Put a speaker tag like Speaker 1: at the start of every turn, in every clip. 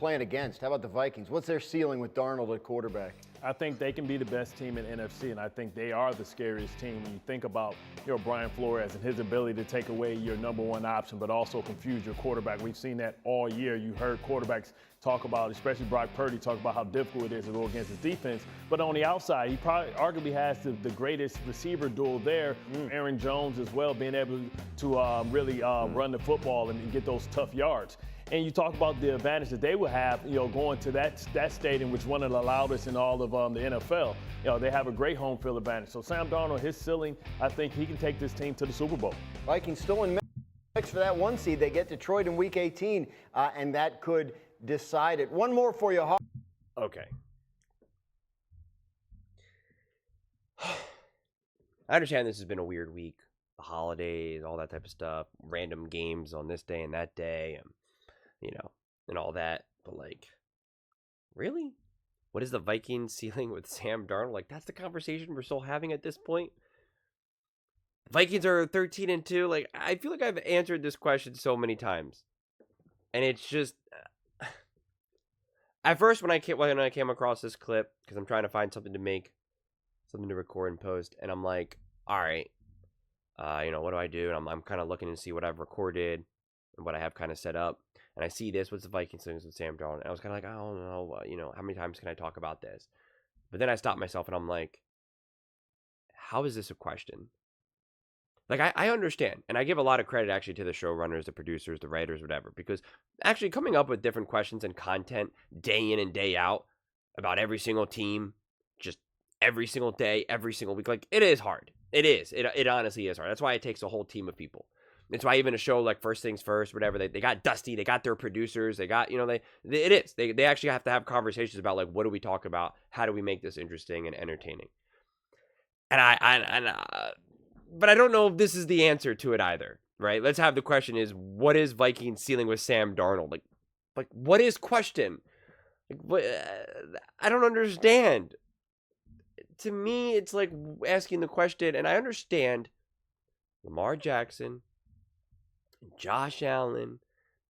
Speaker 1: playing against? How about the Vikings? What's their ceiling with Darnold at quarterback?
Speaker 2: I think they can be the best team in NFC, and I think they are the scariest team when you think about Brian Flores and his ability to take away your number one option, but also confuse your quarterback. We've seen that all year. You heard quarterbacks talk about, especially Brock Purdy, talk about how difficult it is to go against his defense. But on the outside, he probably arguably has the greatest receiver duel there. Aaron Jones as well, being able to really run the football and get those tough yards. And you talk about the advantage that they will have, going to that stadium, which is one of the loudest in all of the NFL. They have a great home field advantage. So Sam Darnold, his ceiling, I think he can take this team to the Super Bowl.
Speaker 1: Vikings still in mix for that 1 seed. They get Detroit in Week 18, and that could decide it. One more for you,
Speaker 3: Okay. I understand this has been a weird week. The holidays, all that type of stuff, random games on this day and that day, and all that. But, really? What is the Vikings ceiling with Sam Darnold? That's the conversation we're still having at this point? Vikings are 13-2. I feel like I've answered this question so many times. And it's just... At first, when I came across this clip, because I'm trying to find something to record and post, and I'm like, all right, what do I do? And I'm kind of looking to see what I've recorded and what I have kind of set up. And I see this, what's the Vikings things with Sam Darnold? And I was kind of like, I don't know, how many times can I talk about this? But then I stopped myself and I'm like, how is this a question? I understand, and I give a lot of credit actually to the showrunners, the producers, the writers, whatever, because actually coming up with different questions and content day in and day out about every single team, just every single day, every single week, it is hard. It is. It honestly is hard. That's why it takes a whole team of people. It's why even a show like First Things First, whatever, they got Dusty, they got their producers, they got, they actually have to have conversations about what do we talk about? How do we make this interesting and entertaining? But I don't know if this is the answer to it either, right? Let's have the question is, what is Vikings ceiling with Sam Darnold? What is question? I don't understand. To me, it's like asking the question, and I understand Lamar Jackson, Josh Allen,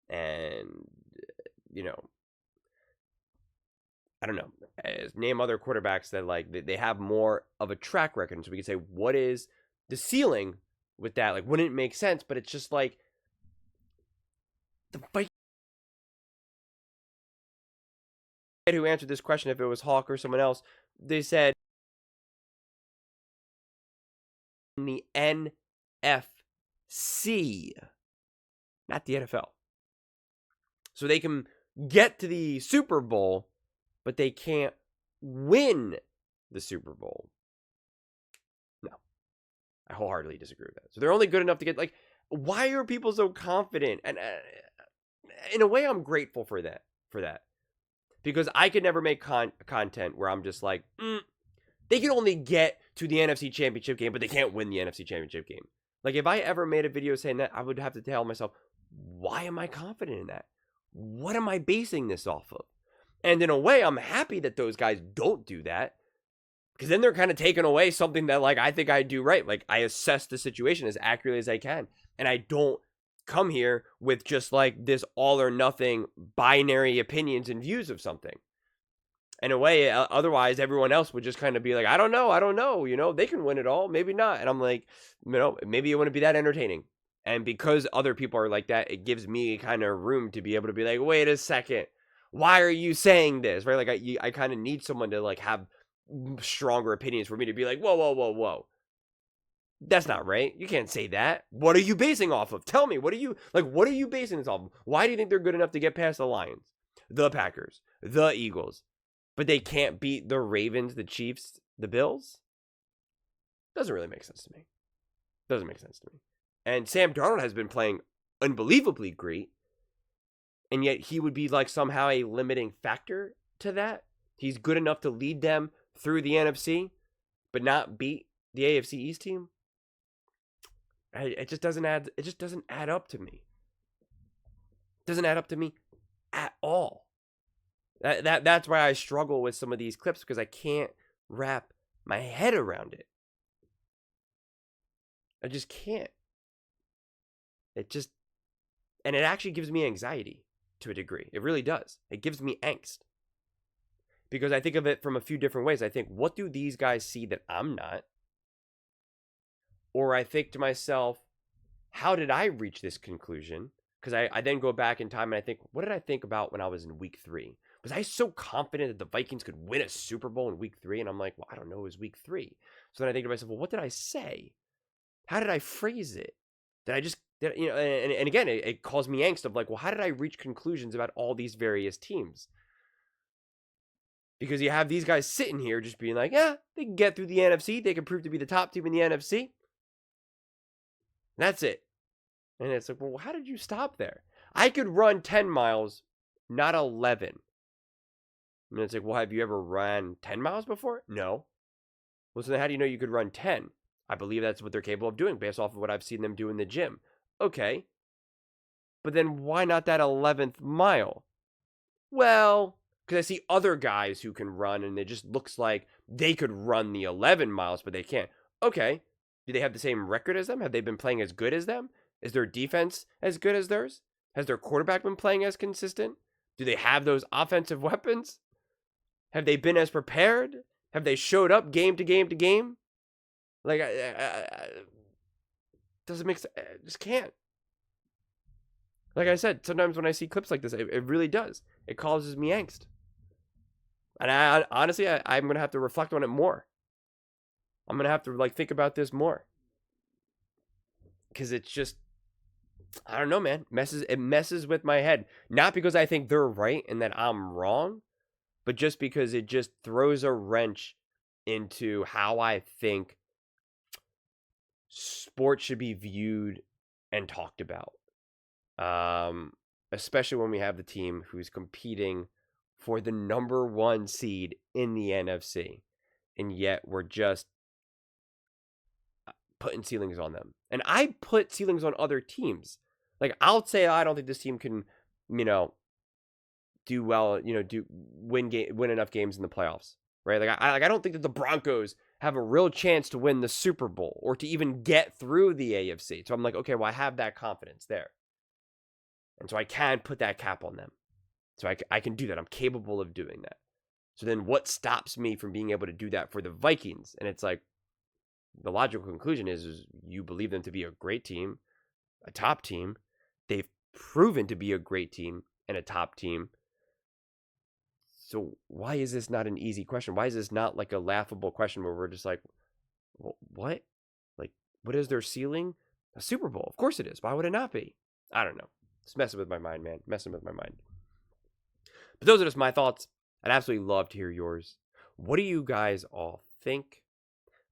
Speaker 3: and, I don't know, name other quarterbacks that they have more of a track record. So we can say, what is the ceiling with that? Wouldn't it make sense? But it's just the Vikings who answered this question, if it was Hawk or someone else, they said in the NFC, not the NFL. So they can get to the Super Bowl, but they can't win the Super Bowl. No. I wholeheartedly disagree with that. So they're only good enough to get, why are people so confident? And in a way, I'm grateful for that. Because I could never make content where I'm just they can only get to the NFC Championship game, but they can't win the NFC Championship game. If I ever made a video saying that, I would have to tell myself, why am I confident in that? What am I basing this off of? And in a way, I'm happy that those guys don't do that, because then they're kind of taking away something that I think I do right. I assess the situation as accurately as I can, and I don't come here with just this all or nothing binary opinions and views of something. In a way, otherwise everyone else would just kind of be I don't know, they can win it all, maybe not. And I'm maybe it wouldn't be that entertaining. And because other people are like that, it gives me kind of room to be able to be wait a second, why are you saying this? Right? I kind of need someone to have stronger opinions for me to be whoa. That's not right. You can't say that. What are you basing off of? Tell me, what are you basing this off of? Why do you think they're good enough to get past the Lions, the Packers, the Eagles, but they can't beat the Ravens, the Chiefs, the Bills? Doesn't really make sense to me. And Sam Darnold has been playing unbelievably great, and yet he would be somehow a limiting factor to that. He's good enough to lead them through the NFC, but not beat the AFC East team. It just doesn't add up to me. It doesn't add up to me at all. That's why I struggle with some of these clips, because I can't wrap my head around it. I just can't. And it actually gives me anxiety to a degree. It really does. It gives me angst. Because I think of it from a few different ways. I think, what do these guys see that I'm not? Or I think to myself, how did I reach this conclusion? Because I then go back in time and I think, what did I think about when I was in week 3? Was I so confident that the Vikings could win a Super Bowl in week 3? And I'm like, well, I don't know. It was week 3. So then I think to myself, well, what did I say? How did I phrase it? Did I just, and again, it caused me angst of like, well, how did I reach conclusions about all these various teams? Because you have these guys sitting here just being like, yeah, they can get through the NFC. They can prove to be the top team in the NFC. That's it. And it's like, well, how did you stop there? I could run 10 miles, not 11. And it's like, well, have you ever run 10 miles before? No. Well, so then how do you know you could run 10? I believe that's what they're capable of doing based off of what I've seen them do in the gym. Okay. But then why not that 11th mile? Well, because I see other guys who can run and it just looks like they could run the 11 miles, but they can't. Okay. Do they have the same record as them? Have they been playing as good as them? Is their defense as good as theirs? Has their quarterback been playing as consistent? Do they have those offensive weapons? Have they been as prepared? Have they showed up game to game to game? Like, doesn't make sense. I just can't. Like I said, sometimes when I see clips like this, it really does. It causes me angst. And honestly, I'm going to have to reflect on it more. I'm going to have to like think about this more. Because it's just, I don't know, man. It messes with my head. Not because I think they're right and that I'm wrong, but just because it just throws a wrench into how I think sports should be viewed and talked about. Especially when we have the team who's competing for the number 1 seed in the NFC. And yet we're just putting ceilings on them. And I put ceilings on other teams. Like, I'll say I don't think this team can, do well, win enough games in the playoffs, right? Like, I don't think that the Broncos have a real chance to win the Super Bowl or to even get through the AFC. So I'm like, okay, well, I have that confidence there. And so I can put that cap on them. So I can do that. I'm capable of doing that. So then what stops me from being able to do that for the Vikings? And it's like, the logical conclusion is you believe them to be a great team, a top team. They've proven to be a great team and a top team. So why is this not an easy question? Why is this not like a laughable question where we're just like, well, what? Like, what is their ceiling? A Super Bowl. Of course it is. Why would it not be? I don't know. It's messing with my mind, man. Messing with my mind. But those are just my thoughts. I'd absolutely love to hear yours. What do you guys all think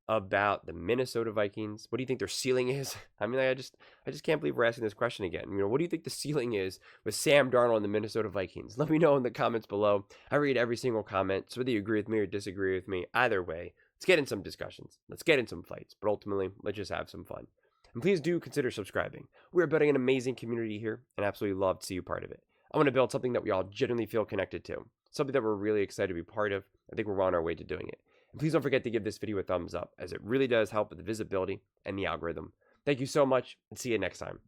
Speaker 3: about the Minnesota Vikings? What do you think their ceiling is? I mean, I just can't believe we're asking this question again. What do you think the ceiling is with Sam Darnold and the Minnesota Vikings? Let me know in the comments below. I read every single comment, so whether you agree with me or disagree with me, either way, let's get in some discussions. Let's get in some fights. But ultimately, let's just have some fun. And please do consider subscribing. We are building an amazing community here, and absolutely love to see you part of it. I want to build something that we all genuinely feel connected to, something that we're really excited to be part of. I think we're on our way to doing it. And please don't forget to give this video a thumbs up, as it really does help with the visibility and the algorithm. Thank you so much, and see you next time.